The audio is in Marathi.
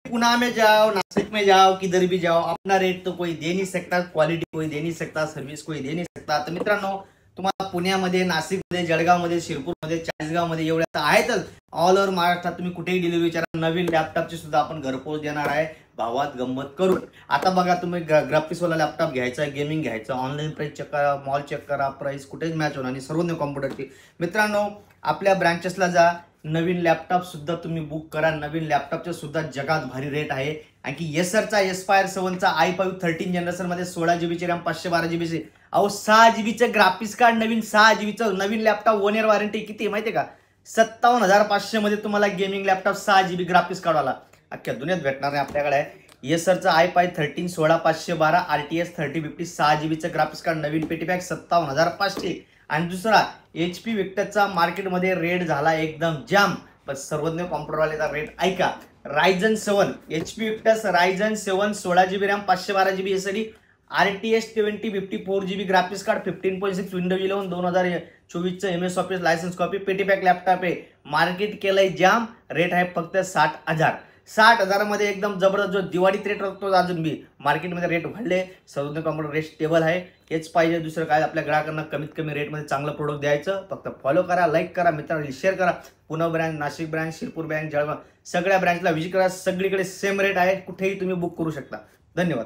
पुणे में जाओ, नासिक में जाओ, किधर भी जाओ, अपना रेट तो कोई दे नहीं सकता, क्वालिटी कोई दे नहीं सकता, सर्व्हिस कोई दे नाही सकता. तर मित्रांनो, तुम्हाला पुण्यामध्ये, नाशिकमध्ये, जळगावमध्ये, शिरपूरमध्ये, चाळीसगावमध्ये एवढ्या आहेतच. ऑल ओव्हर महाराष्ट्रात तुम्ही कुठेही डिलिव्हरी विचारा. नवीन लॅपटॉपची सुद्धा आपण घरपोच देणार आहे भावात गंमत करून. आता बघा, तुम्ही ग्राफिक्सवाला लॅपटॉप घ्यायचा, गेमिंग घ्यायचं, ऑनलाईन प्राइस चेक करा, मॉल चेक करा, प्राइस कुठेच मॅच होणार आणि सर्वज्ञ कॉम्प्युटरची. मित्रांनो, आपल्या ब्रँचेसला जा, नवीन लॅपटॉप सुद्धा तुम्ही बुक करा. नवीन लॅपटॉपचे सुद्धा जगात भारी रेट आहे. आणखी येसरचा एस्पायर 7चा i5 13 जनरेशन मध्ये 16 GB ची रॅम 512 GB ची. अहो 6 GB चं ग्राफिक्स कार्ड नवीन, 6 GB चं नवीन लॅपटॉप 1 इयर वॉरंटी किती माहितीये का? 57,500 मध्ये तुम्हाला गेमिंग लॅपटॉप 6 GB ग्राफिक्स कार्डवाला अख्ख्या दुनियेत भेटणार आहे आपल्याकडे. येसरचा i5 13 16512 RTS 3050 6 GB चं ग्राफिक्स कार्ड नवीन पेटी पॅक 57,500. आणि दुसरा HP विक्टरचा मार्केटमध्ये रेट झाला एकदम जाम, पण सर्वज्ञ कॉम्प्युटरवालेचा रेट ऐका. Ryzen 7 HP Victus Ryzen 7 16 GB RAM 512 GB SD RTS 2050 4 GB graphics card 15.6 window 11 2024 चं MS ऑफिस लायसन्स कॉपी पेटी पॅक लॅपटॉप आहे. मार्केट केलंय जाम, रेट आहे फक्त 60,000. 60,000 मध्ये एकदम जबरदस्त जो दिवाळीत रेट राहतो अजून बी मार्केटमध्ये रेट वाढले. सर्वज्ञ कॉम्प्युटर रेट स्टेबल आहे. हेच पाहिजे, दुसरं काय. आपल्या ग्राहकांना कमीत कमी रेटमध्ये चांगलं प्रोडक्ट द्यायचं. फक्त फॉलो करा, लाईक करा, मित्रांना शेअर करा. Pune branch, Nashik branch, Shirpur branch, Jalgaon सगळ्या ब्रँचला व्हिजिट करा. सगळीकडे सेम रेट आहे, कुठेही तुम्ही बुक करू शकता. धन्यवाद.